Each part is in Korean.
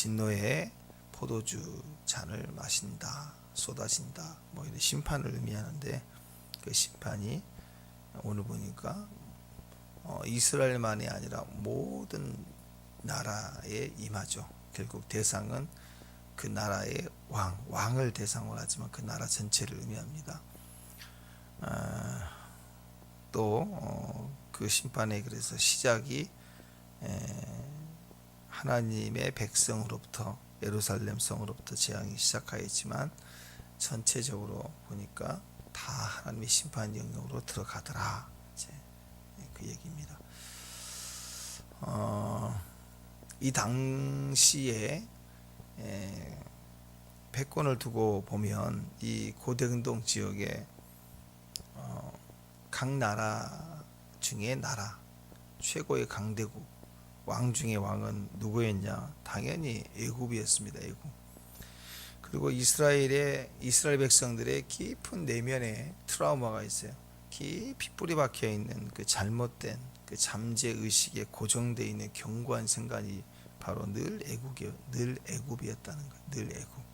진노의 포도주 잔을 마신다, 쏟아진다, 뭐 이런 심판을 의미하는데, 그 심판이 오늘 보니까 이스라엘만이 아니라 모든 나라에 임하죠. 결국 대상은 그 나라의 왕을 대상으로 하지만 그 나라 전체를 의미합니다. 또 그 심판의 그래서 시작이 하나님의 백성으로부터, 예루살렘 성으로부터 재앙이 시작하였지만 전체적으로 보니까 다 하나님의 심판 영역으로 들어가더라, 이제 그 얘기입니다. 이 당시에 패권을 두고 보면 이 고대근동 지역에 각 나라 중에 나라 최고의 강대국, 왕 중의 왕은 누구였냐? 당연히 애굽이었습니다. 애굽. 그리고 이스라엘 백성들의 깊은 내면에 트라우마가 있어요. 깊이 뿌리 박혀 있는 그 잘못된 그 잠재 의식에 고정되어 있는 견고한 생각이 바로 늘 애굽이었다는 거예요. 늘 애굽.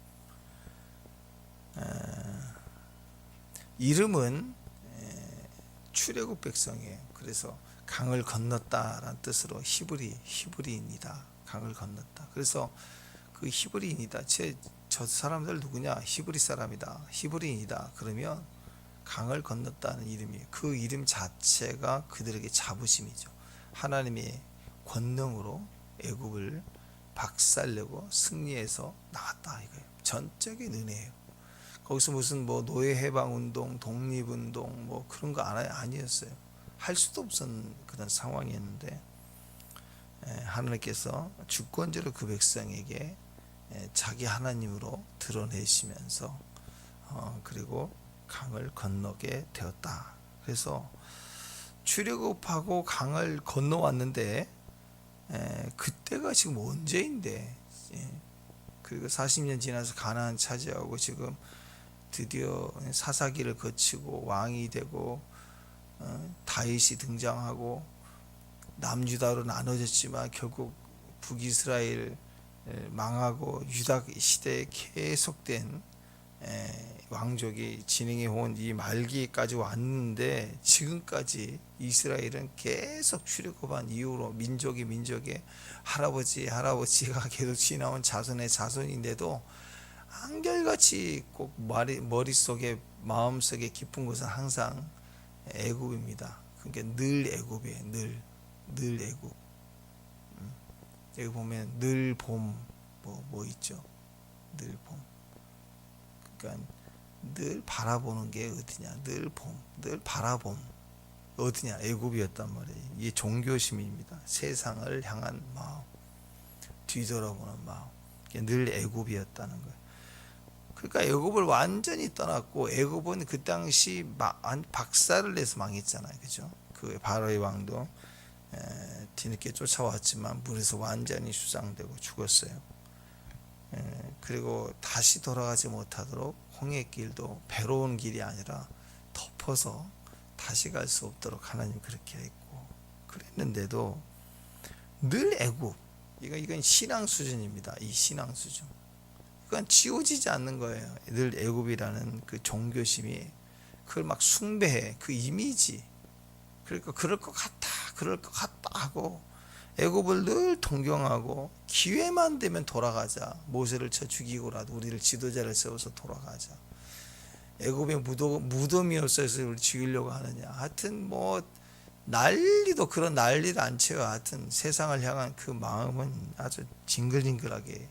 이름은 출애굽 백성이에요. 그래서 강을 건넜다라는 뜻으로 히브리인이다. 강을 건넜다. 그래서 그 히브리인이다. 저 사람들 누구냐? 히브리 사람이다. 히브리인이다. 그러면 강을 건넜다는 이름이에요. 그 이름 자체가 그들에게 자부심이죠. 하나님의 권능으로 애굽을 박살내고 승리해서 나왔다 이거예요. 전적인 은혜예요. 거기서 무슨 뭐 노예 해방 운동, 독립 운동 뭐 그런 거 아니었어요. 할 수도 없었던 그런 상황이었는데 하나님께서 주권적으로 그 백성에게 자기 하나님으로 드러내시면서 그리고 강을 건너게 되었다. 그래서 출애굽하고 강을 건너왔는데 그때가 지금 언제인데, 그리고 40년 지나서 가나안 차지하고 지금 드디어 사사기를 거치고 왕이 되고 다윗이 등장하고 남유다로 나눠졌지만 결국 북이스라엘 망하고 유다 시대에 계속된 왕족이 진행해 온 이 말기까지 왔는데 지금까지 이스라엘은 계속 출애굽한 이후로 민족의 할아버지가 계속 지나온 자손의 자손인데도 한결같이 꼭 머릿속에 마음속에 깊은 곳은 항상 애굽입니다. 그러니까 늘 애굽이에요. 늘 애굽. 여기 보면 늘 봄 뭐 있죠. 늘 봄. 그러니까 늘 바라보는 게 어디냐? 늘 봄, 늘 바라봄. 어디냐? 애굽이었단 말이에요. 이게 종교심입니다. 세상을 향한 마음, 뒤돌아보는 마음. 늘 애굽이었다는 거예요. 그러니까 애굽을 완전히 떠났고, 애굽은 그 당시 박살을 내서 망했잖아요. 그죠? 그 바로의 왕도 뒤늦게 쫓아왔지만 물에서 완전히 수장되고 죽었어요. 그리고 다시 돌아가지 못하도록 홍해길도 배로운 길이 아니라 덮어서 다시 갈 수 없도록 하나님 그렇게 했고, 그랬는데도 늘 애굽. 이건 신앙 수준입니다. 이 신앙 수준. 그건 지워지지 않는 거예요. 늘 애굽이라는 그 종교심이 그걸 막 숭배해. 그 이미지. 그러니까 그럴 것 같다 하고 애굽을 늘 동경하고 기회만 되면 돌아가자. 모세를 쳐 죽이고라도 우리를 지도자를 세워서 돌아가자. 애굽에 무덤이 없어서 우리 죽이려고 하느냐. 하여튼 뭐 그런 난리를 안 채워. 하여튼 세상을 향한 그 마음은 아주 징글징글하게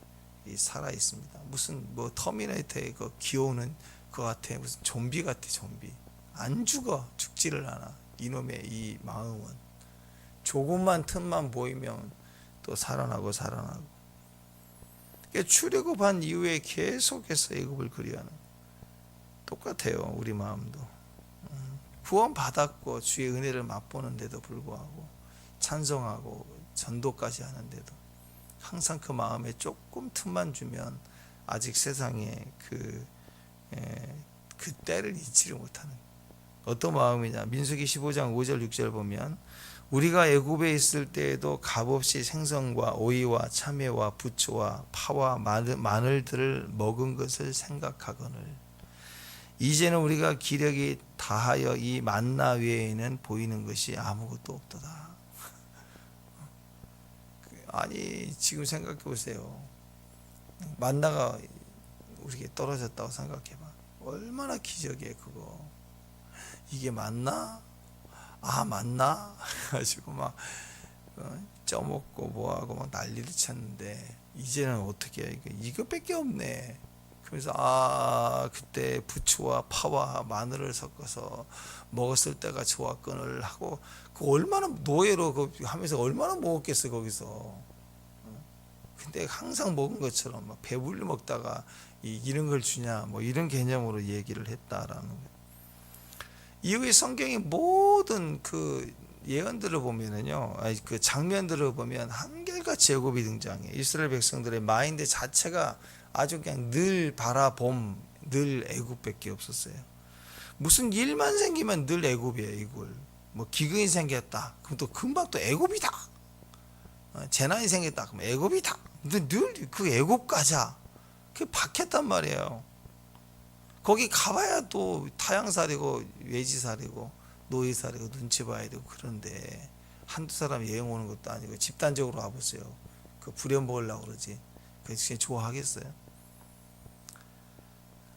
살아 있습니다. 무슨 뭐 터미네이터에 그 기어오는 것 같아. 무슨 좀비 같아. 좀비. 안 죽지를 않아. 이놈의 이 마음은 조금만 틈만 보이면 또 살아나고. 출애굽한 이후에 계속해서 애굽을 그리워하는, 똑같아요. 우리 마음도 구원 받았고 주의 은혜를 맛보는데도 불구하고 찬송하고 전도까지 하는데도 항상 그 마음에 조금 틈만 주면 아직 세상에 그 때를 잊지를 못하는, 어떤 마음이냐. 민수기 15장 5절 6절 보면 우리가 애굽에 있을 때에도 값없이 생선과 오이와 참외와 부추와 파와 마늘들을 먹은 것을 생각하거늘 이제는 우리가 기력이 다하여 이 만나 외에는 보이는 것이 아무것도 없도다. 아니 지금 생각해 보세요. 만나가 우리에게 떨어졌다고 생각해봐. 얼마나 기적이에요 그거. 이게 맞나? 아 맞나? 해가지고 막 쪄먹고 뭐하고 막 난리를 쳤는데 이제는 어떻게 해? 이거밖에 없네. 그래서 그때 부추와 파와 마늘을 섞어서 먹었을 때가 좋았거늘 하고 그 얼마나 노예로 하면서 얼마나 먹었겠어 거기서. 근데 항상 먹은 것처럼 막 배불리 먹다가 이런 걸 주냐 뭐 이런 개념으로 얘기를 했다라는 거예요. 이후에 성경의 모든 그 예언들을 보면은요, 그 장면들을 보면 한결같이 애굽이 등장해. 이스라엘 백성들의 마인드 자체가 아주 그냥 늘 바라봄, 늘 애굽밖에 없었어요. 무슨 일만 생기면 늘 애굽이에요, 애굽. 뭐 기근이 생겼다, 그럼 또 금방 또 애굽이다. 재난이 생겼다, 그럼 애굽이다. 근데 늘 그 애굽 가자. 그게 박혔단 말이에요. 거기 가봐야 또 타향살이고 외지살이고 노예살이고 눈치 봐야 되고 그런데 한두 사람 여행 오는 것도 아니고 집단적으로 와보세요. 그 부려먹으려고 그러지. 그게 진짜 좋아하겠어요?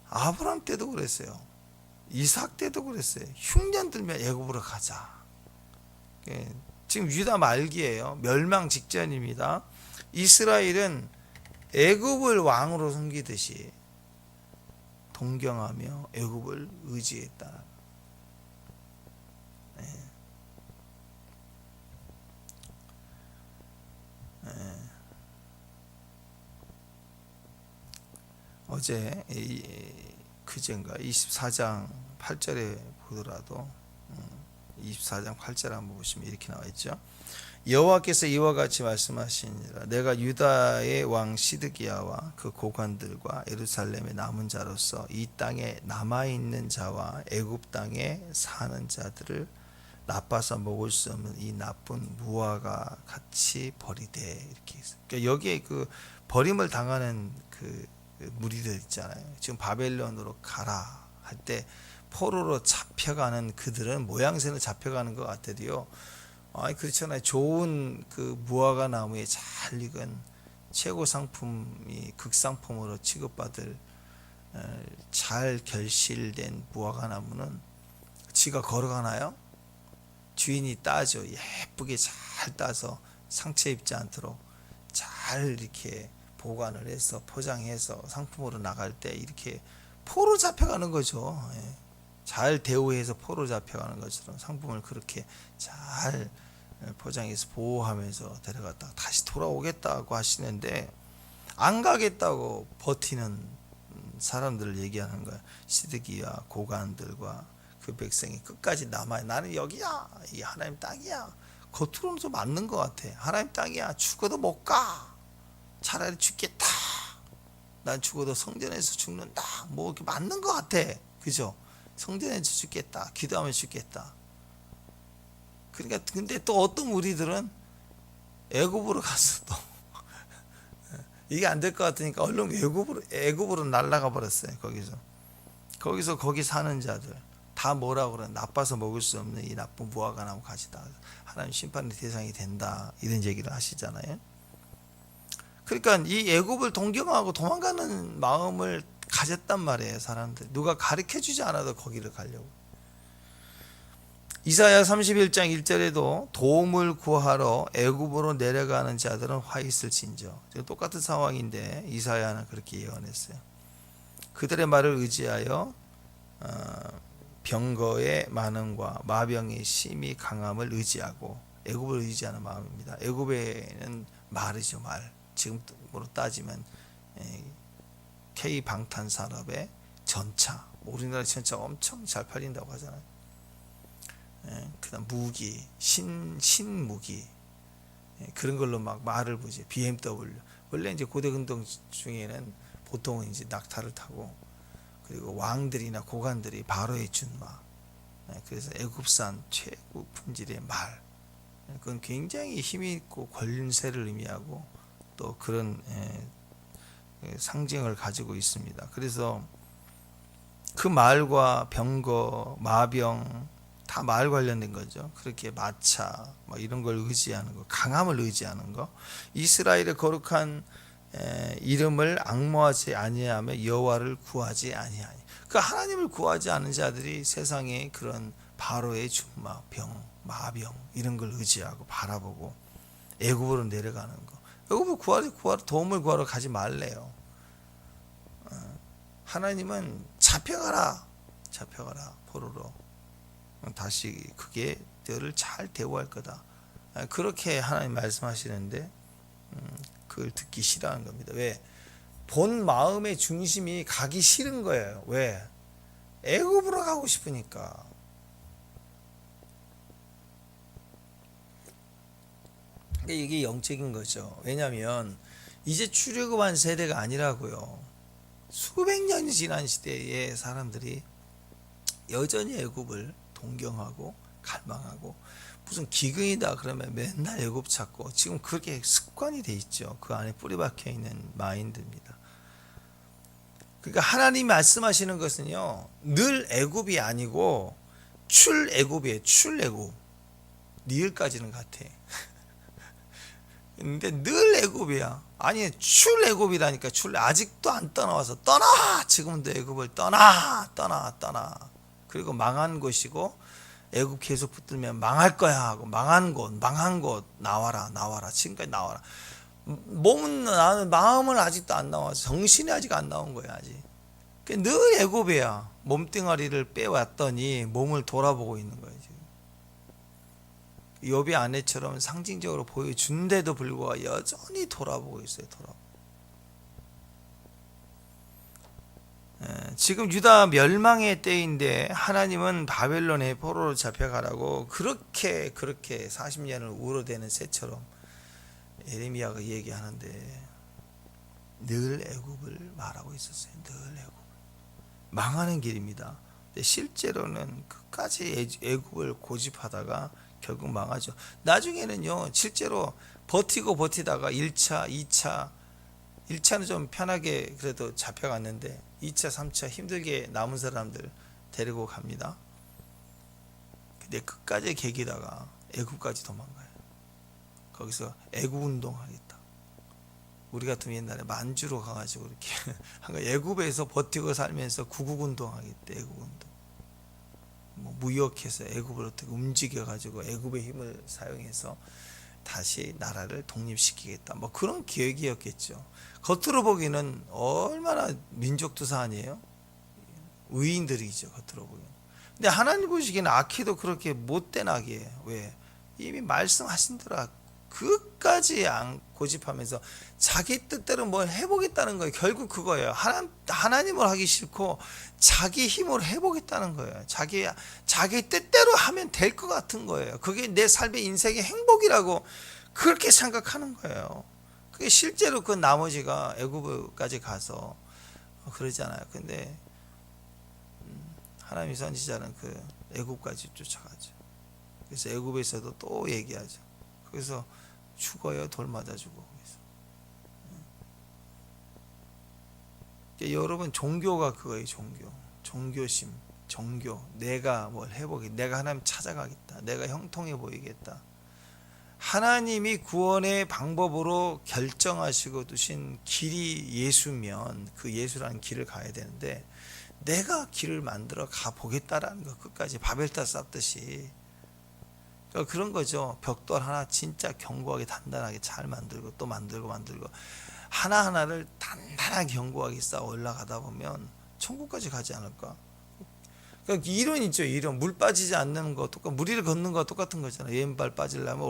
아브라함 때도 그랬어요. 이삭 때도 그랬어요. 흉년 들면 애굽으로 가자. 지금 유다 말기예요. 멸망 직전입니다. 이스라엘은 애굽을 왕으로 섬기듯이 동경하며 애굽을 의지했다. 네. 네. 어제 그젠가 24장 8절에 보더라도 24장 8절 한번 보시면 이렇게 나와 있죠. 여호와께서 이와 같이 말씀하시니라. 내가 유다의 왕 시드기야와 그 고관들과 예루살렘의 남은 자로서 이 땅에 남아 있는 자와 애굽 땅에 사는 자들을 나빠서 먹을 수 없는 이 나쁜 무화과 같이 버리되 이렇게 있어요. 그러니까 여기에 그 버림을 당하는 그 무리들 있잖아요. 지금 바벨론으로 가라 할 때 포로로 잡혀가는 그들은 모양새는 잡혀가는 것 같아도요. 그렇잖아요. 좋은 그 무화과 나무에 잘 익은 최고 상품이 극상품으로 취급받을 잘 결실된 무화과 나무는 지가 걸어가나요? 주인이 따죠. 예쁘게 잘 따서 상처 입지 않도록 잘 이렇게 보관을 해서 포장해서 상품으로 나갈 때 이렇게 포로 잡혀가는 거죠. 잘 대우해서 포로 잡혀가는 것처럼 상품을 그렇게 잘 포장해서 보호하면서 데려갔다가 다시 돌아오겠다고 하시는데 안 가겠다고 버티는 사람들을 얘기하는 거예요. 시드기야 고관들과 그 백성이 끝까지 남아요. 나는 여기야, 이 하나님 땅이야. 겉으로는 좀 맞는 것 같아. 하나님 땅이야. 죽어도 못 가. 차라리 죽겠다. 난 죽어도 성전에서 죽는다. 뭐 이렇게 맞는 것 같아. 그죠? 성전에서 죽겠다. 기도하면 죽겠다. 그러니까 근데 또 어떤 우리들은 애굽으로 가서 또 이게 안 될 것 같으니까 얼른 애굽으로 날아가 버렸어요. 거기서 거기 사는 자들 다 뭐라고 그래? 나빠서 먹을 수 없는 이 나쁜 무화과 나무 가지다. 하나님 심판의 대상이 된다. 이런 얘기를 하시잖아요. 그러니까 이 애굽을 동경하고 도망가는 마음을 가졌단 말이에요. 사람들 누가 가르쳐주지 않아도 거기를 가려고. 이사야 31장 1절에도 도움을 구하러 애굽으로 내려가는 자들은 화 있을진저. 똑같은 상황인데 이사야는 그렇게 예언했어요. 그들의 말을 의지하여 병거의 많음과 마병의 심히 강함을 의지하고 애굽을 의지하는 마음입니다. 애굽에는 말이죠. 말. 지금으로 따지면 K 방탄 산업의 전차. 우리나라 전차 엄청 잘 팔린다고 하잖아요. 그다음 무기, 신무기 그런 걸로 막 말을 보지. BMW. 원래 이제 고대 근동 중에는 보통은 이제 낙타를 타고 그리고 왕들이나 고관들이 바로의 준마. 그래서 애굽산 최고 품질의 말 그건 굉장히 힘이 있고 권세를 의미하고 또 그런 상징을 가지고 있습니다. 그래서 그 말과 병거, 마병 다 말 관련된 거죠. 그렇게 마차 뭐 이런 걸 의지하는 거, 강함을 의지하는 거. 이스라엘의 거룩한 이름을 앙모하지 아니하며 여호와를 구하지 아니하니. 그 하나님을 구하지 않은 자들이 세상에 그런 바로의 준마, 병, 마병 이런 걸 의지하고 바라보고 애굽으로 내려가는 거. 애굽을 구하러 도움을 구하러 가지 말래요. 하나님은 잡혀가라 포로로. 다시 그게 너를 잘 대우할 거다. 그렇게 하나님 말씀하시는데 그걸 듣기 싫어하는 겁니다. 왜? 본 마음의 중심이 가기 싫은 거예요. 왜? 애굽으로 가고 싶으니까. 이게 영적인 거죠. 왜냐하면 이제 출애굽한 세대가 아니라고요. 수백 년이 지난 시대의 사람들이 여전히 애굽을 동경하고 갈망하고 무슨 기근이다 그러면 맨날 애굽 찾고 지금 그렇게 습관이 돼 있죠. 그 안에 뿌리 박혀 있는 마인드입니다. 그러니까 하나님이 말씀하시는 것은요, 늘 애굽이 아니고 출애굽이에요. 출애굽. 니을까지는 같아. 근데 늘 애굽이야. 아니 출애굽이라니까. 아직도 안 떠나와서 떠나. 지금도 애굽을 떠나. 그리고 망한 곳이고 애굽 계속 붙들면 망할 거야 하고 망한 곳 나와라. 지금까지 나와라. 몸은 나는 마음은 아직도 안 나와서 정신이 아직 안 나온 거야 아직. 늘 애굽이야. 몸뚱아리를 빼왔더니 몸을 돌아보고 있는 거야 지금. 욥의 아내처럼 상징적으로 보여준데도 불구하고 여전히 돌아보고 있어요. 지금 유다 멸망의 때인데 하나님은 바벨론의 포로로 잡혀가라고 그렇게 40년을 울어대는 새처럼 예레미야가 얘기하는데 늘 애굽을 말하고 있었어요. 늘 애굽. 망하는 길입니다. 근데 실제로는 끝까지 애굽을 고집하다가 결국 망하죠. 나중에는요, 실제로 버티다가 1차, 2차, 1차는 좀 편하게 그래도 잡혀갔는데 2차, 3차 힘들게 남은 사람들 데리고 갑니다. 근데 끝까지 개기다가 애굽까지 도망가요. 거기서 애굽 운동하겠다. 우리 같으면 옛날에 만주로 가가지고 이렇게 애굽에서 버티고 살면서 구국 운동하겠다. 애굽 운동. 뭐 무역해서 애굽을 어떻게 움직여가지고 애굽의 힘을 사용해서 다시 나라를 독립시키겠다. 뭐 그런 계획이었겠죠. 겉으로 보기는 얼마나 민족투사 아니에요? 의인들이죠. 겉으로 보기는. 근데 하나님 보시기에는 악해도 그렇게 못된 악이에요. 왜? 이미 말씀하신 대로 끝까지 안 고집하면서 자기 뜻대로 뭘 해보겠다는 거예요. 결국 그거예요. 하나님을 하기 싫고 자기 힘으로 해보겠다는 거예요. 자기 뜻대로 하면 될 것 같은 거예요. 그게 내 삶의 인생의 행복이라고 그렇게 생각하는 거예요. 그게 실제로 그 나머지가 애굽까지 가서 그러잖아요. 근데 하나님의 선지자는 그 애굽까지 쫓아가죠. 그래서 애굽에서도 또 얘기하죠. 그래서 죽어요. 돌 맞아 죽어. 그래서 여러분 종교가 그거예요. 종교심, 종교. 내가 뭘 해보겠다. 내가 하나님 찾아가겠다. 내가 형통해 보이겠다. 하나님이 구원의 방법으로 결정하시고 두신 길이 예수면 그 예수라는 길을 가야 되는데 내가 길을 만들어 가보겠다라는 거 끝까지 바벨탑 쌓듯이 그런 거죠. 벽돌 하나 진짜 견고하게 단단하게 잘 만들고 또 만들고 하나하나를 단단하게 견고하게 쌓아 올라가다 보면 천국까지 가지 않을까. 그러니까 이론이죠. 이론. 물 빠지지 않는 거 물 위를 걷는 거 똑같은 거잖아요. 왼발 빠지려면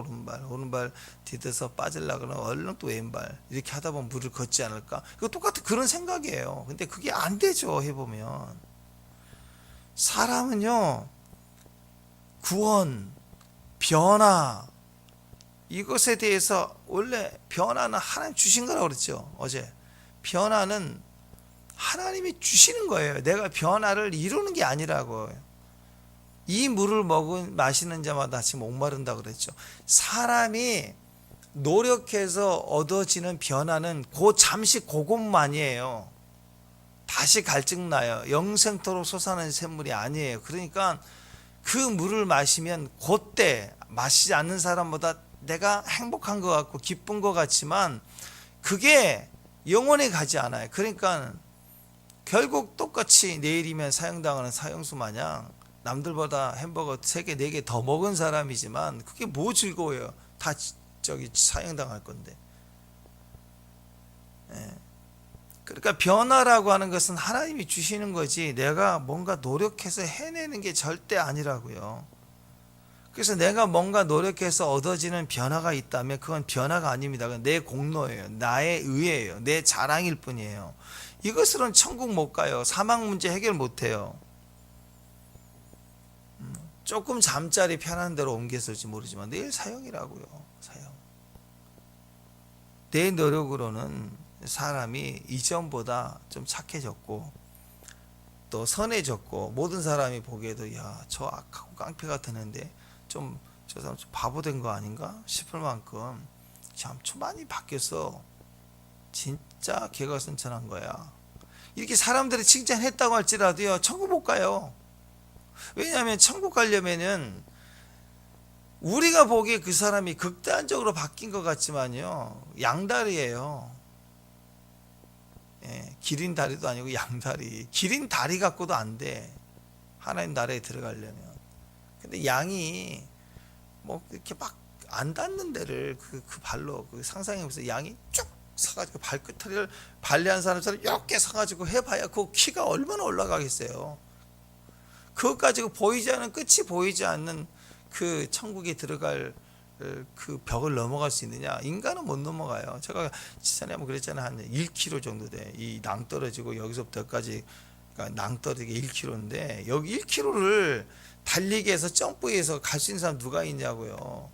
오른발 디뎌서 빠지려고 하면 얼른 또 왼발 이렇게 하다 보면 물을 걷지 않을까. 그거 똑같은 그런 생각이에요. 근데 그게 안 되죠. 해보면 사람은요 구원 변화 이것에 대해서 원래 변화는 하나님 주신 거라고 그랬죠. 어제 변화는 하나님이 주시는 거예요. 내가 변화를 이루는 게 아니라고요. 이 물을 마시는 자마다 다시 목마른다 그랬죠. 사람이 노력해서 얻어지는 변화는 잠시 그것만이에요. 다시 갈증나요. 영생토록 솟아나는 샘물이 아니에요. 그러니까 그 물을 마시면 그때 마시지 않는 사람보다 내가 행복한 것 같고 기쁜 것 같지만 그게 영원히 가지 않아요. 그러니까 결국 똑같이 내일이면 사형당하는 사형수 마냥 남들보다 햄버거 3개, 4개 더 먹은 사람이지만 그게 뭐 즐거워요. 다 저기 사형당할 건데. 예. 그러니까 변화라고 하는 것은 하나님이 주시는 거지 내가 뭔가 노력해서 해내는 게 절대 아니라고요. 그래서 내가 뭔가 노력해서 얻어지는 변화가 있다면 그건 변화가 아닙니다. 그건 내 공로예요. 나의 의예요. 내 자랑일 뿐이에요. 이것으로는 천국 못 가요. 사망 문제 해결 못 해요. 조금 잠자리 편한 대로 옮겼을지 모르지만 내일 사형이라고요. 사형. 내 노력으로는 사람이 이전보다 좀 착해졌고 또 선해졌고 모든 사람이 보기에도 야, 저 악하고 깡패 같았는데 좀 저 사람 좀 바보 된 거 아닌가 싶을 만큼 참 많이 바뀌었어. 진짜 개가선천한 거야. 이렇게 사람들이 칭찬했다고 할지라도요 천국 못 가요. 왜냐하면 천국 가려면은 우리가 보기에 그 사람이 극단적으로 바뀐 것 같지만요 양다리예요. 예, 기린 다리도 아니고 양다리. 기린 다리 갖고도 안 돼. 하나님 나라에 들어가려면. 근데 양이 뭐 이렇게 막 안 닿는 데를 그 발로 상상해보세요. 양이 쭉 서가지고 발끝을 발레한 사람처럼 이렇게 서가지고 해봐야 그 키가 얼마나 올라가겠어요. 그것 가지고 보이지 않는 끝이 보이지 않는 그 천국에 들어갈 그 벽을 넘어갈 수 있느냐? 인간은 못 넘어가요. 제가 지난해 한번 그랬잖아요. 한 1km 정도 돼. 이 낭떠러지고 여기서부터까지 그러니까 낭떠러지가 1km인데 여기 1km를 달리기 해서 점프해서 갈 수 있는 사람 누가 있냐고요.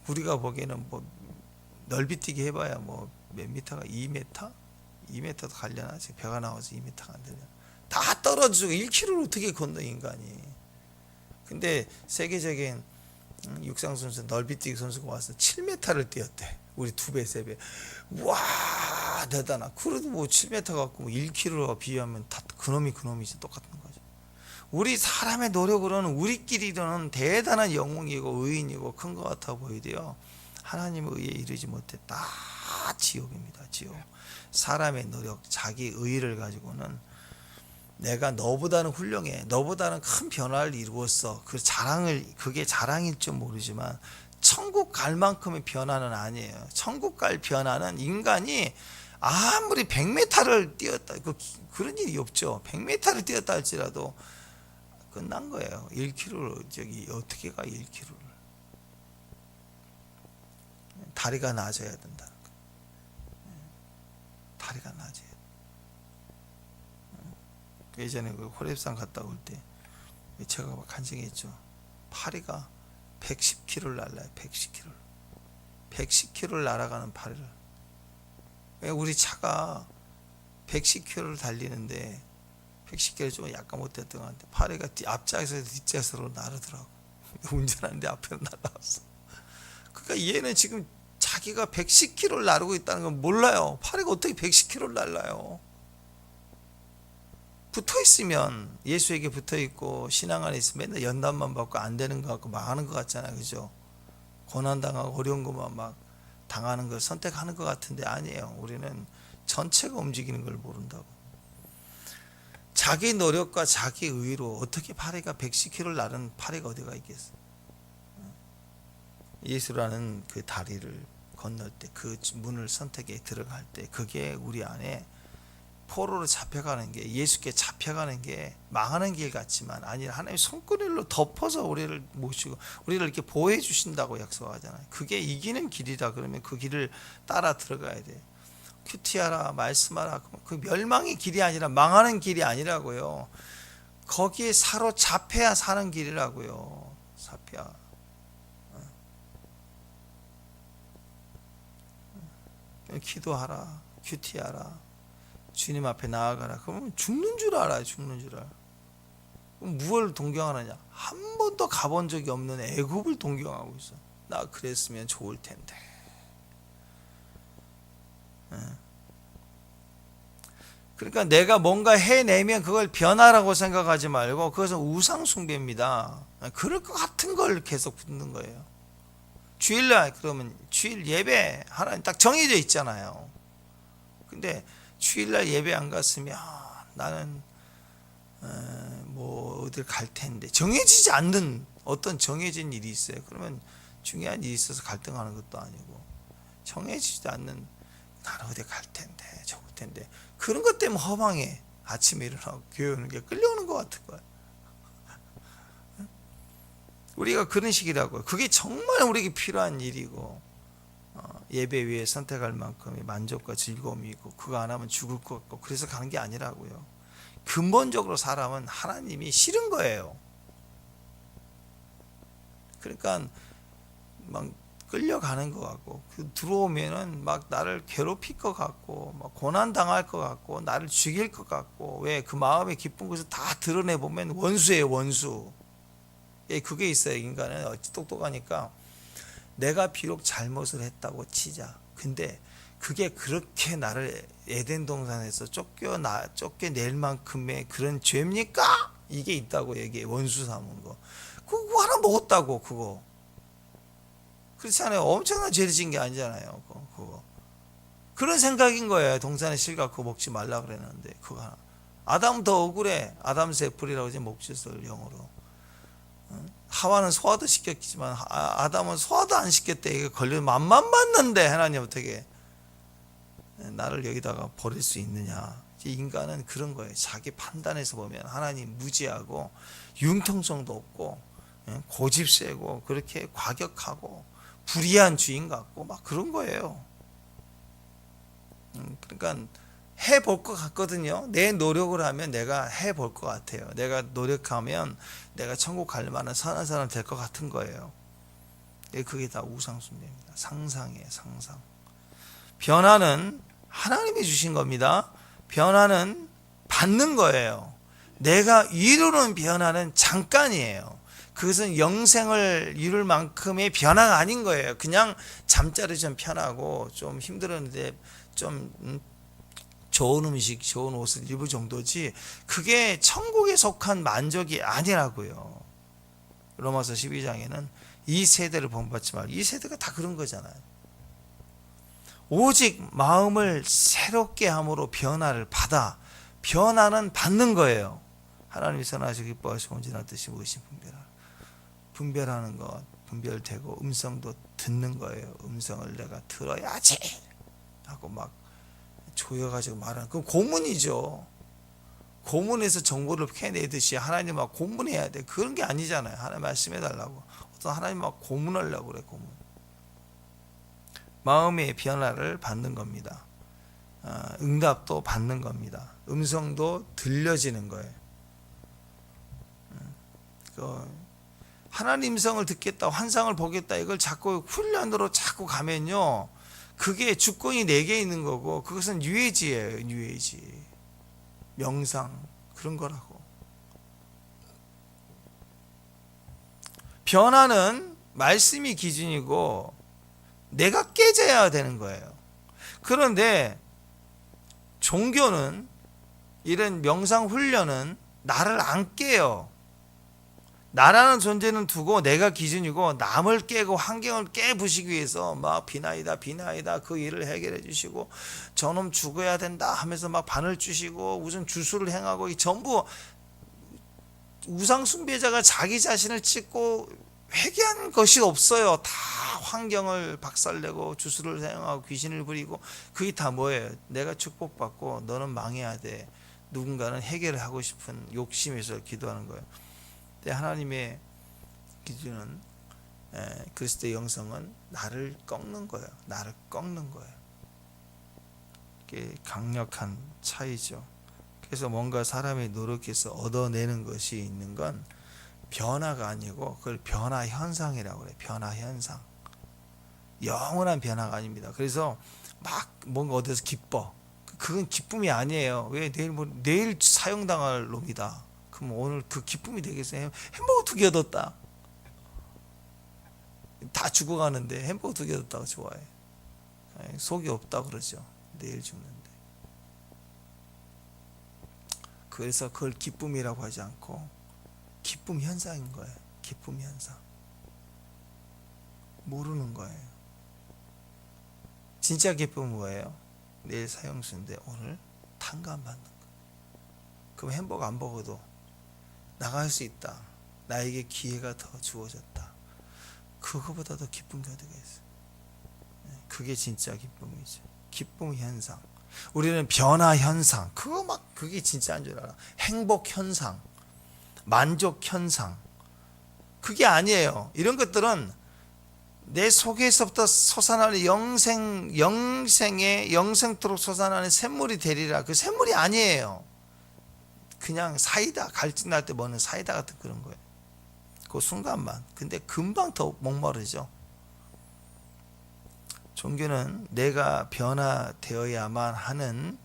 우리가 보기에는 뭐 넓이뛰기 해봐야 뭐 몇 미터가 2m? 2m도 가려나? 지금 배가 나와서 2m가 안 되냐? 다 떨어지고 1km를 어떻게 건너 인간이. 근데 세계적인 육상 선수 넓이뛰기 선수가 와서 7m를 뛰었대. 우리 2배, 3배. 와 대단하. 그래도 뭐 7m 갖고 뭐 1km와 비하면 다 그놈이지 똑같은 거죠. 우리 사람의 노력으로는 우리끼리로는 대단한 영웅이고 의인이고 큰 것 같아 보이대요. 하나님의 의에 이르지 못해 다 지옥입니다. 지옥. 사람의 노력, 자기 의를 가지고는 내가 너보다는 훌륭해, 너보다는 큰 변화를 이루었어. 그게 자랑일 줄 모르지만 천국 갈 만큼의 변화는 아니에요. 천국 갈 변화는 인간이 아무리 100m를 뛰었다, 그런 일이 없죠. 100m를 뛰었다 할지라도 끝난 거예요. 1km를 저기 어떻게 가 1km를. 다리가 나아져야 된다. 다리가 나아져야 돼. 예전에 그 호랩산 갔다 올 때 제가 막 간증했죠. 파리가 110km를 날라요. 110km. 110km를 날아가는 파리를. 우리 차가 110km를 달리는데 110km 좀 약간 못했던 것 같은데 파리가 앞좌석에서 뒷좌석으로 나르더라고. 운전하는데 앞에로 날아왔어. 그러니까 얘는 지금 자기가 110km를 나르고 있다는 건 몰라요. 파리가 어떻게 110km를 날라요. 붙어있으면 예수에게 붙어있고 신앙 안에 있으면 맨날 연단만 받고 안 되는 것 같고 망하는 것 같잖아요. 그죠? 고난당하고 어려운 것만 막 당하는 걸 선택하는 것 같은데 아니에요. 우리는 전체가 움직이는 걸 모른다고. 자기 노력과 자기 의로 어떻게 파리가 110km를 나른 파리가 어디가 있겠어. 예수라는 그 다리를 건널 때 그 문을 선택해 들어갈 때 그게 우리 안에 포로로 잡혀가는 게 예수께 잡혀가는 게 망하는 길 같지만 아니라 하나님의 손끄니로 덮어서 우리를 모시고 우리를 이렇게 보호해 주신다고 약속하잖아요. 그게 이기는 길이다 그러면 그 길을 따라 들어가야 돼. 큐티하라 말씀하라 그 멸망의 길이 아니라 망하는 길이 아니라고요. 거기에 사로잡혀야 사는 길이라고요. 잡혀. 기도하라 큐티하라 주님 앞에 나아가라. 그러면 죽는 줄 알아요. 죽는 줄 알아. 무엇을 동경하느냐? 한 번도 가본 적이 없는 애굽을 동경하고 있어. 나 그랬으면 좋을 텐데. 그러니까 내가 뭔가 해내면 그걸 변화라고 생각하지 말고 그것은 우상숭배입니다. 그럴 것 같은 걸 계속 붙는 거예요. 주일날 그러면 주일 예배 하나님 딱 정해져 있잖아요. 근데 주일날 예배 안 갔으면 나는 뭐 어딜 갈 텐데 정해지지 않는 어떤 정해진 일이 있어요. 그러면 중요한 일이 있어서 갈등하는 것도 아니고 정해지지 않는 나는 어디 갈 텐데 좋을 텐데 그런 것 때문에 허망해. 아침에 일어나고 교회 오는 게 끌려오는 것 같은 거야. 우리가 그런 식이라고요. 그게 정말 우리에게 필요한 일이고 예배 위에 선택할 만큼의 만족과 즐거움이 있고 그거 안 하면 죽을 것 같고 그래서 가는 게 아니라고요. 근본적으로 사람은 하나님이 싫은 거예요. 그러니까 막 끌려가는 것 같고 들어오면은 막 나를 괴롭힐 것 같고 막 고난 당할 것 같고 나를 죽일 것 같고 왜 그 마음의 깊은 곳을 다 드러내 보면 원수예요, 원수. 예, 그게 있어요. 인간은 어찌 똑똑하니까 내가 비록 잘못을 했다고 치자. 근데 그게 그렇게 나를 에덴 동산에서 쫓겨낼 만큼의 그런 죄입니까? 이게 있다고 얘기해. 원수 삼은 거. 그거 하나 먹었다고 그거. 그렇지 않아요? 엄청난 죄를 지은 게 아니잖아요. 그거. 그런 생각인 거예요. 동산의 실과 그거 먹지 말라 그랬는데 그거 하나. 아담은 더 억울해. 아담 세풀이라고 이제 목젖을 영어로. 하와는 소화도 시켰지만 아담은 소화도 안 시켰대. 이게 걸려 맘만 봤는데 하나님 어떻게 나를 여기다가 버릴 수 있느냐. 인간은 그런 거예요. 자기 판단에서 보면 하나님 무지하고 융통성도 없고 고집 세고 그렇게 과격하고 불의한 주인 같고 막 그런 거예요. 그러니까 해볼 것 같거든요. 내 노력을 하면 내가 해볼 것 같아요. 내가 노력하면 내가 천국 갈 만한 선한 사람 될 것 같은 거예요. 그게 다 우상숭배입니다. 상상이에요, 상상. 변화는 하나님이 주신 겁니다. 변화는 받는 거예요. 내가 이루는 변화는 잠깐이에요. 그것은 영생을 이룰 만큼의 변화가 아닌 거예요. 그냥 잠자리 좀 편하고 좀 힘들었는데 좀 좋은 음식, 좋은 옷을 입을 정도지 그게 천국에 속한 만족이 아니라고요. 로마서 12장에는 이 세대를 본받지 말고 이 세대가 다 그런 거잖아요. 오직 마음을 새롭게 함으로 변화를 받아 변화는 받는 거예요. 하나님이 선하시고 기뻐하시고 온전한 뜻이 무엇이 분별하는 것, 분별되고 음성도 듣는 거예요. 음성을 내가 들어야지 하고 막 조여가지고 말하는 그건 고문이죠. 고문에서 정보를 캐내듯이 하나님 막 고문해야 돼. 그런 게 아니잖아요. 하나님 말씀해달라고. 어떤 하나님 막 고문하려고 그래. 고문. 마음의 변화를 받는 겁니다. 응답도 받는 겁니다. 음성도 들려지는 거예요. 하나님 음성을 듣겠다, 환상을 보겠다 이걸 자꾸 훈련으로 자꾸 가면요. 그게 주권이 내게 있는 거고 그것은 유해지예요. 유해지. 명상 그런 거라고. 변화는 말씀이 기준이고 내가 깨져야 되는 거예요. 그런데 종교는 이런 명상 훈련은 나를 안 깨요. 나라는 존재는 두고 내가 기준이고 남을 깨고 환경을 깨부시기 위해서 막 비나이다 그 일을 해결해 주시고 저놈 죽어야 된다 하면서 막 반을 주시고 무슨 주술을 행하고 이 전부 우상숭배자가 자기 자신을 찍고 회개한 것이 없어요. 다 환경을 박살내고 주술을 사용하고 귀신을 부리고 그게 다 뭐예요? 내가 축복받고 너는 망해야 돼. 누군가는 해결을 하고 싶은 욕심에서 기도하는 거예요. 하나님의 기준은 그리스도의 영성은 나를 꺾는 거예요. 나를 꺾는 거예요. 이게 강력한 차이죠. 그래서 뭔가 사람이 노력해서 얻어내는 것이 있는 건 변화가 아니고 그걸 변화 현상이라고 그래요. 변화 현상. 영원한 변화가 아닙니다. 그래서 막 뭔가 어디서 기뻐. 그건 기쁨이 아니에요. 왜 내일 사형당할 놈이다. 그럼 오늘 그 기쁨이 되겠어요? 햄버거 2개 얻었다. 다 죽어가는데 햄버거 2개 얻었다고 좋아해. 속이 없다 그러죠. 내일 죽는데. 그래서 그걸 기쁨이라고 하지 않고 기쁨 현상인 거예요. 기쁨 현상. 모르는 거예요. 진짜 기쁨은 뭐예요? 내일 사형수인데 오늘 탕감받는 거. 그럼 햄버거 안 먹어도 나갈 수 있다. 나에게 기회가 더 주어졌다. 그거보다 더 기쁜 게 어디가 있어요? 그게 진짜 기쁨이죠. 기쁨 현상. 우리는 변화 현상. 그게 진짜인 줄 알아. 행복 현상, 만족 현상. 그게 아니에요. 이런 것들은 내 속에서부터 솟아나는 영생토록 솟아나는 샘물이 되리라. 그 샘물이 아니에요. 그냥 사이다, 갈증 날 때 먹는 사이다 같은 그런 거예요. 그 순간만. 근데 금방 더 목마르죠. 종교는 내가 변화되어야만 하는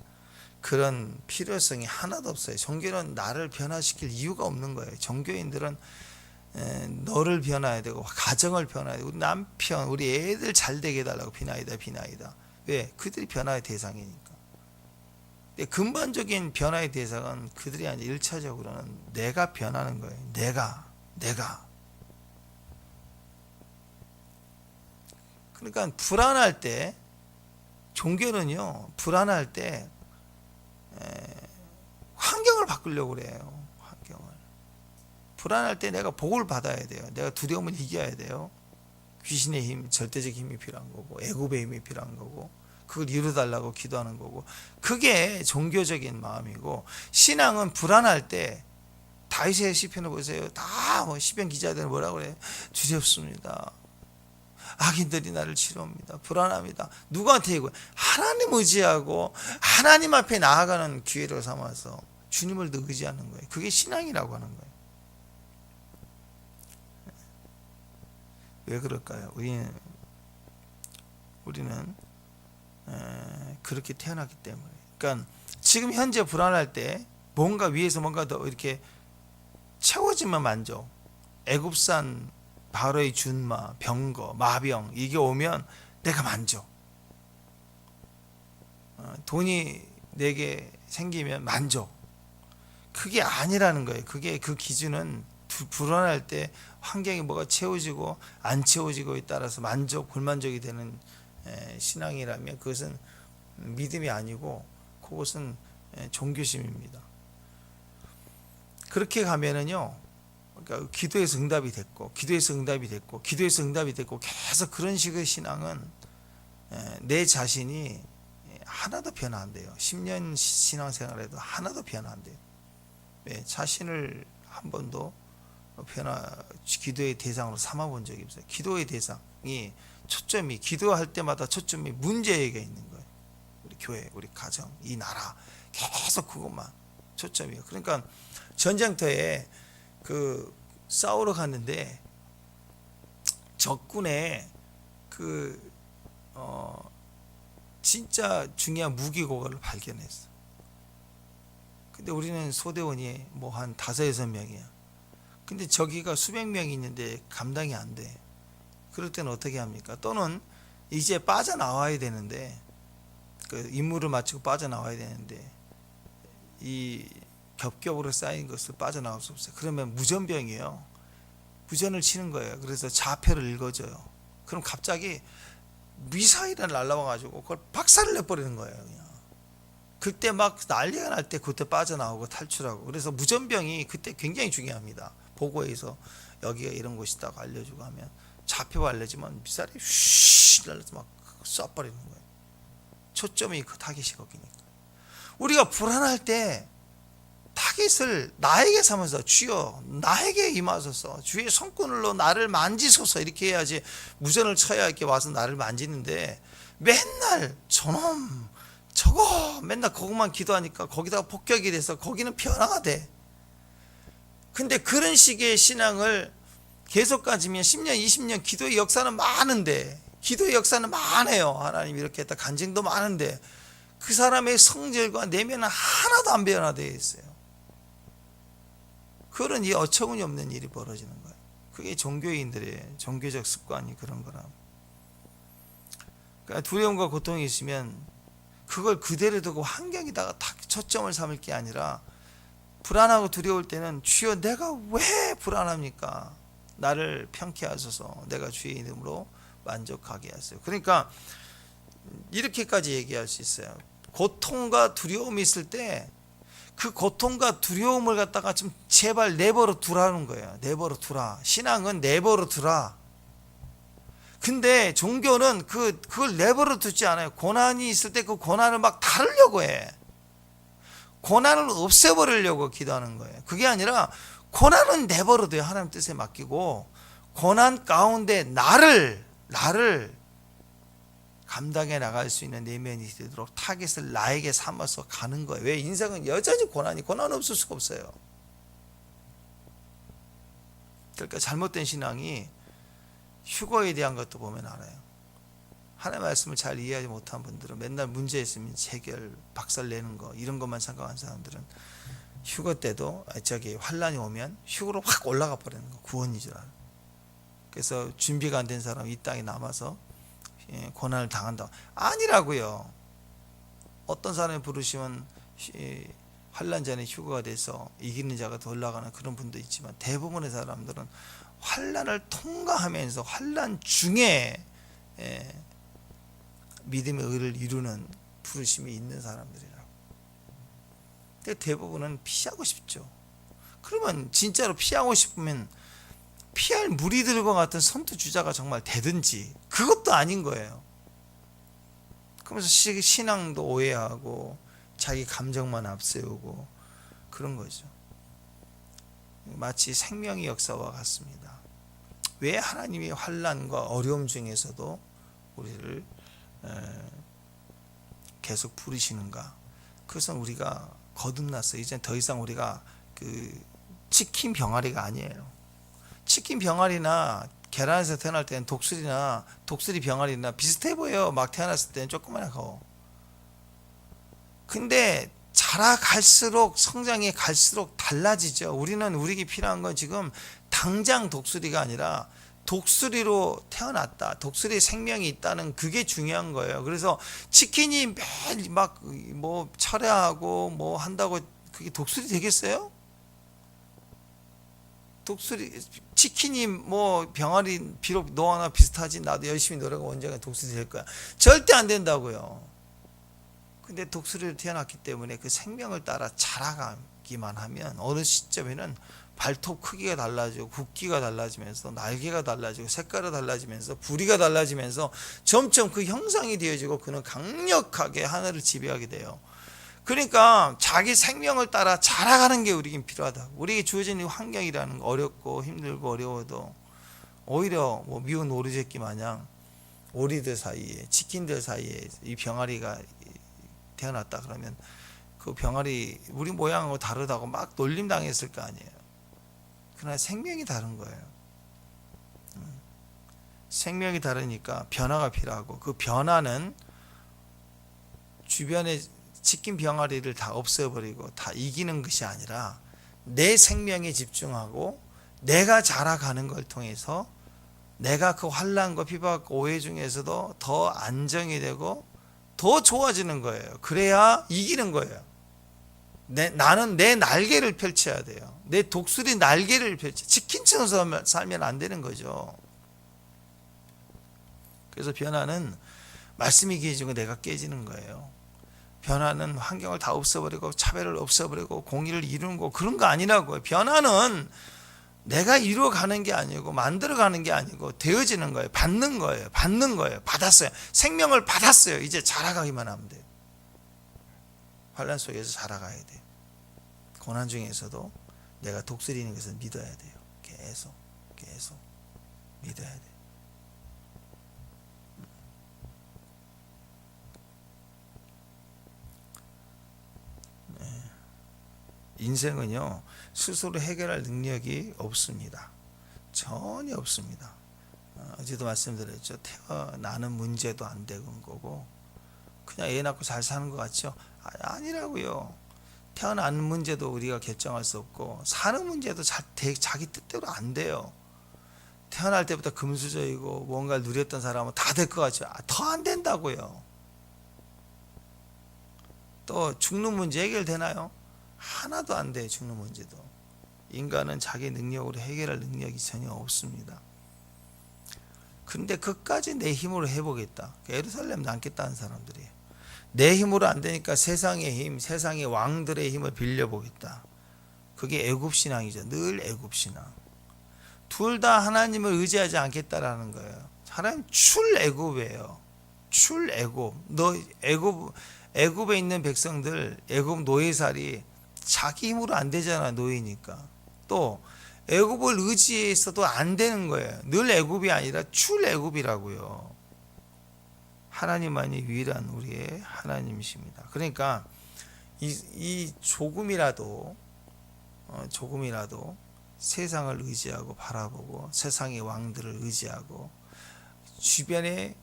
그런 필요성이 하나도 없어요. 종교는 나를 변화시킬 이유가 없는 거예요. 종교인들은 너를 변화해야 되고 가정을 변화해야 되고 우리 남편, 우리 애들 잘 되게 해달라고 비나이다. 왜? 그들이 변화의 대상이니까. 근데 근본적인 변화의 대상은 그들이 아니라 1차적으로는 내가 변하는 거예요. 내가. 그러니까 불안할 때, 종교는요, 불안할 때 환경을 바꾸려고 그래요. 환경을. 불안할 때 내가 복을 받아야 돼요. 내가 두려움을 이겨야 돼요. 귀신의 힘, 절대적 힘이 필요한 거고, 애굽의 힘이 필요한 거고, 그걸 이루달라고 기도하는 거고, 그게 종교적인 마음이고, 신앙은 불안할 때 다윗의 시편을 보세요. 다 시편 기자들은 뭐라고 그래요? 두렵습니다. 악인들이 나를 치료합니다. 불안합니다. 누구한테 이거? 하나님 의지하고 하나님 앞에 나아가는 기회를 삼아서 주님을 의지하는 거예요. 그게 신앙이라고 하는 거예요. 왜 그럴까요? 우리는 그렇게 태어났기 때문에. 그러니까 지금 현재 불안할 때 뭔가 위에서 뭔가 더 이렇게 채워지면 만족. 애굽산 바로의 준마, 병거, 마병 이게 오면 내가 만족. 돈이 내게 생기면 만족. 그게 아니라는 거예요. 그게 그 기준은 불안할 때 환경이 뭐가 채워지고 안 채워지고에 따라서 만족, 불만족이 되는 신앙이라면 그것은 믿음이 아니고 그것은 종교심입니다. 그렇게 가면은요, 그러니까 기도에서 응답이 됐고 계속 그런 식의 신앙은 내 자신이 하나도 변화 안 돼요. 10년 신앙생활에도 하나도 변화 안 돼요. 왜? 자신을 한 번도 기도의 대상으로 삼아본 적이 없어요. 기도의 대상이 기도할 때마다 초점이 문제에게 있는 거예요. 우리 교회, 우리 가정, 이 나라 계속 그것만 초점이에요. 그러니까 전쟁터에 싸우러 갔는데 적군의 진짜 중요한 무기고가를 발견했어. 근데 우리는 소대원이 한 5-6명이야. 근데 저기가 수백 명이 있는데 감당이 안 돼. 그럴 때는 어떻게 합니까? 또는 이제 빠져나와야 되는데 임무를 마치고 빠져나와야 되는데 이 겹겹으로 쌓인 것을 빠져나올 수 없어요. 그러면 무전병이에요. 무전을 치는 거예요. 그래서 좌표를 읽어줘요. 그럼 갑자기 미사일이 날라와가지고 그걸 박살을 내버리는 거예요. 그냥. 그때 막 난리가 날 때 그때 빠져나오고 탈출하고. 그래서 무전병이 그때 굉장히 중요합니다. 보고에서 여기가 이런 곳이다고 알려주고 하면 좌표 알려주면 미사일이 휘 날려서 막 쏴버리는 거예요. 초점이 그 타깃이 거기니까. 우리가 불안할 때 타깃을 나에게 삼아서 주여 나에게 임하소서 주의 손끈으로 나를 만지소서 이렇게 해야지 무전을 쳐야 이렇게 와서 나를 만지는데 맨날 저놈 저거 맨날 그것만 기도하니까 거기다가 폭격이 돼서 거기는 변화가 돼. 근데 그런 식의 신앙을 계속 가지면 10년 20년 기도의 역사는 많은데 기도의 역사는 많아요. 하나님 이렇게 했다 간증도 많은데 그 사람의 성질과 내면은 하나도 안 변화되어 있어요. 그런 이 어처구니 없는 일이 벌어지는 거예요. 그게 종교인들의 종교적 습관이 그런 거라. 그러니까 두려움과 고통이 있으면 그걸 그대로 두고 환경에다가 딱 초점을 삼을 게 아니라, 불안하고 두려울 때는 주여 내가 왜 불안합니까? 나를 편케 하소서. 내가 주의 이름으로 만족하게 하세요. 그러니까 이렇게까지 얘기할 수 있어요. 고통과 두려움이 있을 때 그 고통과 두려움을 갖다가 좀 제발 내버려 두라는 거예요. 내버려 두라. 신앙은 내버려 두라. 근데 종교는 그걸 내버려 두지 않아요. 고난이 있을 때 그 고난을 막 다루려고 해. 고난을 없애버리려고 기도하는 거예요. 그게 아니라 고난은 내버려 둬요. 하나님 뜻에 맡기고, 고난 가운데 나를 감당해 나갈 수 있는 내면이 되도록 타겟을 나에게 삼아서 가는 거예요. 왜? 인생은 여전히 고난 없을 수가 없어요. 그러니까 잘못된 신앙이 휴거에 대한 것도 보면 알아요. 하나님의 말씀을 잘 이해하지 못한 분들은 맨날 문제 있으면 해결, 박살내는 거, 이런 것만 생각하는 사람들은 휴거 때도 환란이 오면 휴거로 확 올라가 버리는 거, 구원인 줄 알아요. 그래서 준비가 안 된 사람 이 땅에 남아서 고난을 당한다. 아니라고요. 어떤 사람이 부르시면 환란 전에 휴거가 돼서 이기는 자가 더 올라가는 그런 분도 있지만, 대부분의 사람들은 환란을 통과하면서 환란 중에 믿음의 의를 이루는 부르심이 있는 사람들이라고. 근데 대부분은 피하고 싶죠. 그러면 진짜로 피하고 싶으면 피할 무리들과 같은 선두주자가 정말 되든지, 그것도 아닌 거예요. 그러면서 신앙도 오해하고 자기 감정만 앞세우고 그런 거죠. 마치 생명의 역사와 같습니다. 왜 하나님이 환난과 어려움 중에서도 우리를 계속 부르시는가? 그것은 우리가 거듭났어요. 이제 더 이상 우리가 그 치킨 병아리가 아니에요. 치킨 병아리나 계란에서 태어날 때는 독수리 병아리나 비슷해 보여요. 막 태어났을 때는 조그만하고. 근데 자라갈수록, 성장이 갈수록 달라지죠. 우리에게 필요한 건 지금 당장 독수리가 아니라 독수리로 태어났다, 독수리의 생명이 있다는 그게 중요한 거예요. 그래서 치킨이 매일 막 뭐 철회하고 뭐 한다고 그게 독수리 되겠어요? 치킨이 뭐 병아리, 비록 너와 나 비슷하지, 나도 열심히 노력하고 언젠가 독수리 될 거야. 절대 안 된다고요. 근데 독수리로 태어났기 때문에 그 생명을 따라 자라가기만 하면 어느 시점에는 발톱 크기가 달라지고 굵기가 달라지면서 날개가 달라지고 색깔이 달라지면서 부리가 달라지면서 점점 그 형상이 되어지고 그는 강력하게 하늘을 지배하게 돼요. 그러니까 자기 생명을 따라 자라가는 게 우리에게 필요하다. 우리에게 주어진 이 환경이라는 거, 어렵고 힘들고 어려워도 오히려 뭐 미운 오리새끼 마냥 오리들 사이에, 치킨들 사이에 이 병아리가 태어났다 그러면 그 병아리 우리 모양하고 다르다고 막 놀림 당했을 거 아니에요. 그러나 생명이 다른 거예요. 생명이 다르니까 변화가 필요하고, 그 변화는 주변에 치킨 병아리를 다 없애버리고 다 이기는 것이 아니라 내 생명에 집중하고 내가 자라가는 걸 통해서 내가 그 환난과 비박과 오해 중에서도 더 안정이 되고 더 좋아지는 거예요. 그래야 이기는 거예요. 나는 내 날개를 펼쳐야 돼요. 내 독수리 날개를 펼쳐. 치킨처럼 살면 안 되는 거죠. 그래서 변화는 말씀이 깨지고 내가 깨지는 거예요. 변화는 환경을 다 없애버리고 차별을 없애버리고 공의를 이루는 거, 그런 거 아니라고요. 변화는 내가 이루어가는 게 아니고 만들어가는 게 아니고 되어지는 거예요. 받는 거예요. 받았어요. 생명을 받았어요. 이제 자라가기만 하면 돼요. 환난 속에서 자라가야 돼요. 고난 중에서도 내가 독수리인 것을 믿어야 돼요. 계속 믿어야 돼요. 인생은요, 스스로 해결할 능력이 없습니다. 전혀 없습니다. 어제도 말씀드렸죠. 태어나는 문제도 안 되는 거고 그냥 애 낳고 잘 사는 것 같죠? 아니라고요. 태어나는 문제도 우리가 결정할 수 없고 사는 문제도 자기 뜻대로 안 돼요. 태어날 때부터 금수저이고 뭔가를 누렸던 사람은 다 될 것 같죠. 더 안 된다고요. 또 죽는 문제 해결되나요? 하나도 안 돼요. 죽는 문제도. 인간은 자기 능력으로 해결할 능력이 전혀 없습니다. 근데 그까지 내 힘으로 해보겠다. 예루살렘 남겠다는 사람들이에요. 내 힘으로 안 되니까 세상의 힘, 세상의 왕들의 힘을 빌려보겠다. 그게 애굽신앙이죠. 늘 애굽신앙. 둘 다 하나님을 의지하지 않겠다라는 거예요. 하나님 출애굽이에요. 출애굽. 너 애굽에 있는 백성들, 애굽 노예살이 자기 힘으로 안 되잖아. 노예니까. 또 애굽을 의지해서도 안 되는 거예요. 늘 애굽이 아니라 출애굽이라고요. 하나님만이 유일한 우리의 하나님이십니다. 그러니까 이 조금이라도 세상을 의지하고 바라보고 세상의 왕들을 의지하고 주변에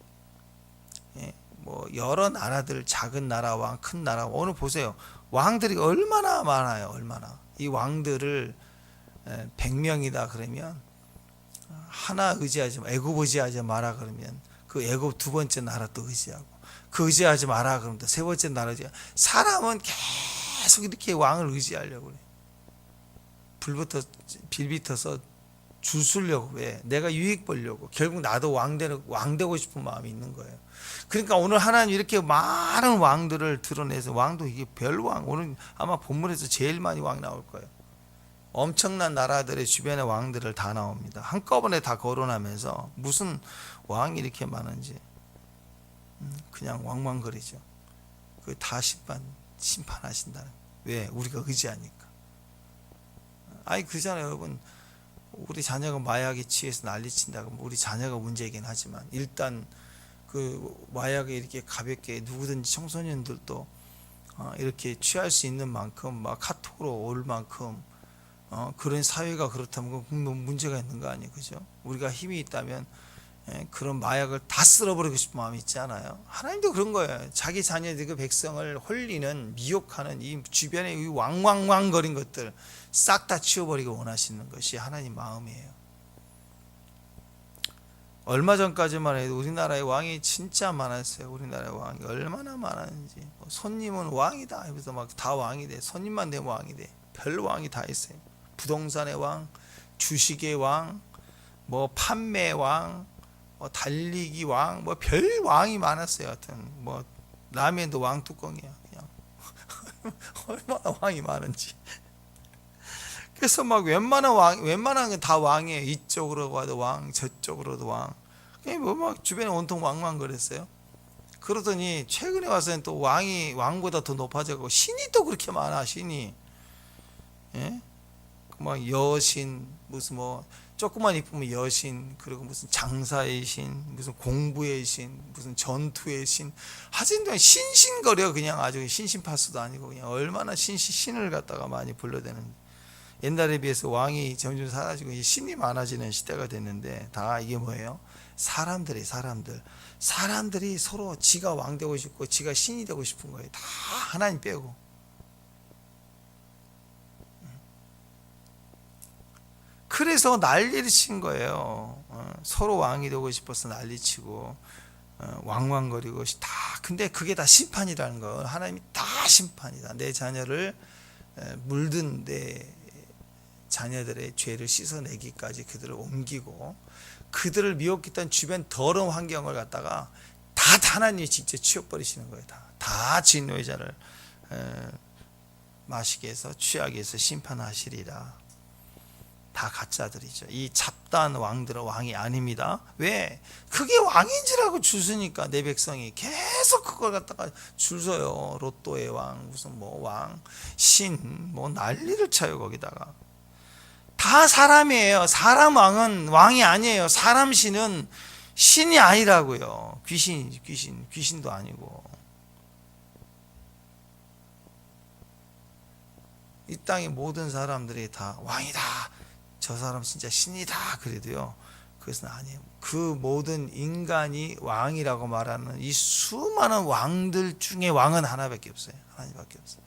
뭐 여러 나라들, 작은 나라 왕, 큰 나라 왕, 오늘 보세요. 왕들이 얼마나 많아요. 얼마나. 이 왕들을 100명이다 그러면 하나 의지하지 마, 애굽 의지하지 마라 그러면 그 애굽 두 번째 나라 또 의지하고, 그 의지하지 마라 그러면 또 세 번째 나라 의지하고. 사람은 계속 이렇게 왕을 의지하려고 그래. 빌 붙어서 줄 서려고. 왜? 내가 유익 보려고. 결국 나도 왕 되고 싶은 마음이 있는 거예요. 그러니까 오늘 하나님 이렇게 많은 왕들을 드러내서, 왕도 이게 별왕, 오늘 아마 본문에서 제일 많이 왕 나올 거예요. 엄청난 나라들의 주변의 왕들을 다 나옵니다. 한꺼번에 다 거론하면서 무슨 왕이 이렇게 많은지 그냥 왕왕거리죠. 그 다 심판하신다는. 왜? 우리가 의지하니까. 아니 그잖아요 여러분. 우리 자녀가 마약에 취해서 난리친다고 우리 자녀가 문제이긴 하지만, 일단 그 마약에 이렇게 가볍게 누구든지 청소년들도 이렇게 취할 수 있는 만큼 막 카톡으로 올 만큼 그런 사회가 그렇다면 문제가 있는 거 아니에요, 그죠? 우리가 힘이 있다면 그런 마약을 다 쓸어버리고 싶은 마음이 있지 않아요? 하나님도 그런 거예요. 자기 자녀들, 그 백성을 홀리는, 미혹하는 이 주변에 이 왕왕왕거린 것들 싹 다 치워버리고 원하시는 것이 하나님 마음이에요. 얼마 전까지만 해도 우리나라에 왕이 진짜 많았어요. 우리나라에 왕이 얼마나 많았는지. 손님은 왕이다 하면서 막 다 왕이 돼. 손님만 되면 왕이 돼. 별 왕이 다 있어요. 부동산의 왕, 주식의 왕, 뭐 판매 왕, 뭐 달리기 왕, 뭐 별 왕이 많았어요. 하여튼 뭐 라면도 왕 뚜껑이야. 그냥 얼마나 왕이 많은지. 그래서 막 웬만한 건 다 왕이에요. 이쪽으로 가도 왕, 저쪽으로도 왕. 그냥 뭐 막 주변에 온통 왕만 그랬어요. 그러더니 최근에 와서는 또 왕보다 더 높아져가고 신이 또 그렇게 많아. 신이. 예? 막 여신, 무슨 뭐 조금만 이쁘면 여신, 그리고 무슨 장사의 신, 무슨 공부의 신, 무슨 전투의 신, 하여튼 신신거려. 그냥 아주 신신파수도 아니고 그냥 얼마나 신을 갖다가 많이 불러대는. 옛날에 비해서 왕이 점점 사라지고 신이 많아지는 시대가 됐는데, 다 이게 뭐예요? 사람들이 서로 지가 왕 되고 싶고 지가 신이 되고 싶은 거예요. 다 하나님 빼고. 그래서 난리를 친 거예요. 서로 왕이 되고 싶어서 난리치고 왕왕거리고 다. 근데 그게 다 심판이라는 거. 하나님이 다 심판이다. 내 자녀를 물든 내 자녀들의 죄를 씻어내기까지 그들을 옮기고, 그들을 미혹했던 주변 더러운 환경을 갖다가 다 하나님이 직접 치워버리시는 거예요. 다 진노의 자를 마시게 해서 취하게 해서 심판하시리라. 다 가짜들이죠. 이 잡다한 왕들은 왕이 아닙니다. 왜? 그게 왕인 줄 알고 줄 서니까 내 백성이 계속 그걸 갖다가 줄 서요. 로또의 왕, 무슨 뭐 왕, 신, 뭐 난리를 쳐요. 거기다가 다 사람이에요. 사람 왕은 왕이 아니에요. 사람 신은 신이 아니라고요. 귀신도 아니고. 이 땅의 모든 사람들이 다 왕이다, 저 사람 진짜 신이다 그래도요, 그것은 아니에요. 그 모든 인간이 왕이라고 말하는 이 수많은 왕들 중에 왕은 하나밖에 없어요. 하나님밖에 없어요.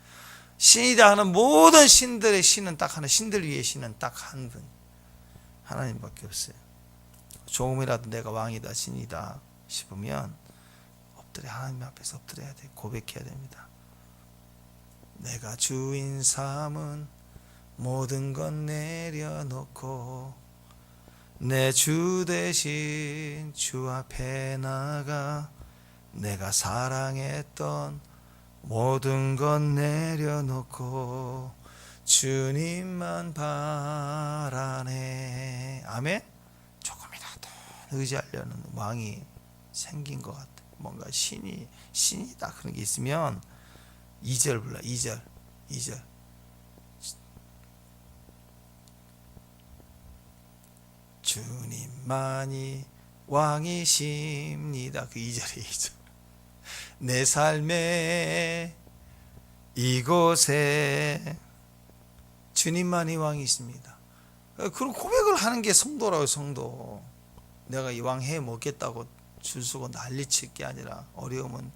신이다 하는 모든 신들의 신은 딱 하나, 신들 위의 신은 딱 한 분, 하나님밖에 없어요. 조금이라도 내가 왕이다, 신이다 싶으면 하나님 앞에서 엎드려야 돼. 고백해야 됩니다. 내가 주인 삼은 모든 건 내려놓고 내 주 대신 주 앞에 나가 내가 사랑했던 모든 건 내려놓고 주님만 바라네. 아멘. 조금이라도 의지하려는 왕이 생긴 것 같아. 뭔가 신이다 그런 게 있으면 2절 불러. 2절 주님만이 왕이십니다. 그 2절이 2절. 내 삶의 이곳에 주님만이 왕이십니다. 그런 고백을 하는 게 성도라고요. 성도. 내가 이 왕 해 먹겠다고 줄 서고 난리칠 게 아니라 어려우면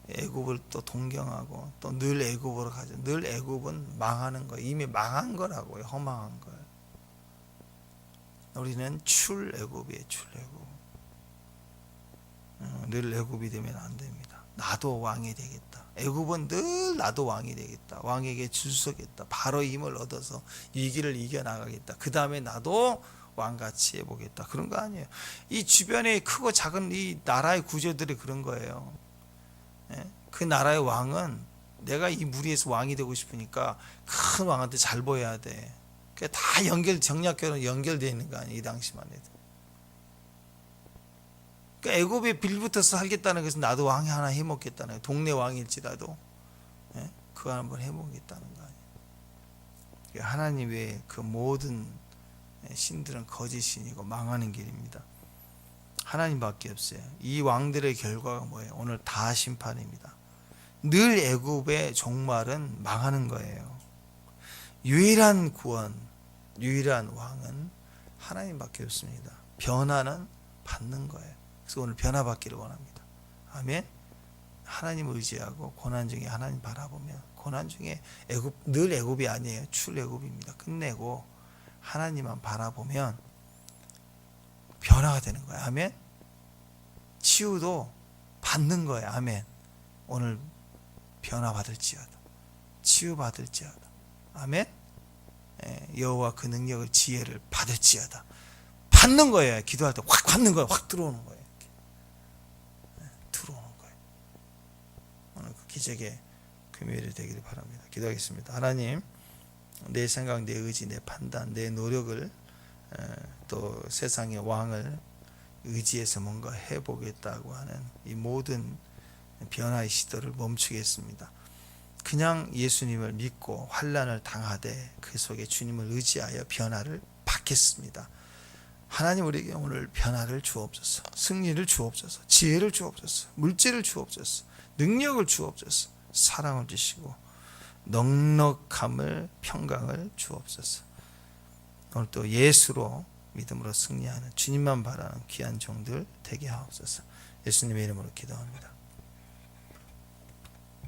애굽을 또 동경하고 또 늘 애굽으로 가죠. 늘 애굽은 망하는 거예요. 이미 망한 거라고요. 허망한 거예요. 우리는 출애굽이에요. 출애굽. 늘 애굽이 되면 안 됩니다. 나도 왕이 되겠다. 애굽은 늘 나도 왕이 되겠다. 왕에게 줄 서겠다. 바로 힘을 얻어서 위기를 이겨나가겠다. 그 다음에 나도 왕같이 해보겠다. 그런 거 아니에요. 이 주변에 크고 작은 이 나라의 구조들이 그런 거예요. 그 나라의 왕은 내가 이 무리에서 왕이 되고 싶으니까 큰 왕한테 잘 보여야 돼. 다 정략교로 연결되어 있는 거 아니에요. 이 당시만 해도. 그러니까 애굽에 빌붙어서 살겠다는 것은 나도 왕이 하나 해먹겠다는 거예요. 동네 왕일지라도 그거 한번 해보겠다는 거 아니에요. 하나님 외에 그 모든 신들은 거짓신이고 망하는 길입니다. 하나님밖에 없어요. 이 왕들의 결과가 뭐예요? 오늘 다 심판입니다. 늘 애굽의 종말은 망하는 거예요. 유일한 구원, 유일한 왕은 하나님밖에 없습니다. 변화는 받는 거예요. 그래서 오늘 변화받기를 원합니다. 아멘. 하나님을 의지하고 고난 중에 하나님 바라보면, 고난 중에 늘 애굽이 아니에요. 출애굽입니다. 끝내고 하나님만 바라보면 변화가 되는 거예요. 아멘. 치유도 받는 거예요. 아멘. 오늘 변화 받을지어다. 치유 받을지어다. 아멘. 여호와 그 능력을 지혜를 받을지어다. 받는 거예요. 기도할 때 확 받는 거예요. 확 들어오는 거예요. 들어오는 거예요. 오늘 그 기적의 금요일이 되기를 바랍니다. 기도하겠습니다. 하나님, 내 생각, 내 의지, 내 판단, 내 노력을 또 세상의 왕을 의지해서 뭔가 해보겠다고 하는 이 모든 변화의 시도를 멈추겠습니다. 그냥 예수님을 믿고 환난을 당하되 그 속에 주님을 의지하여 변화를 받겠습니다. 하나님, 우리에게 오늘 변화를 주옵소서. 승리를 주옵소서. 지혜를 주옵소서. 물질을 주옵소서. 능력을 주옵소서. 사랑을 주시고 넉넉함을, 평강을 주옵소서. 오늘 또 예수로 믿음으로 승리하는 주님만 바라는 귀한 종들 되게 하옵소서. 예수님의 이름으로 기도합니다.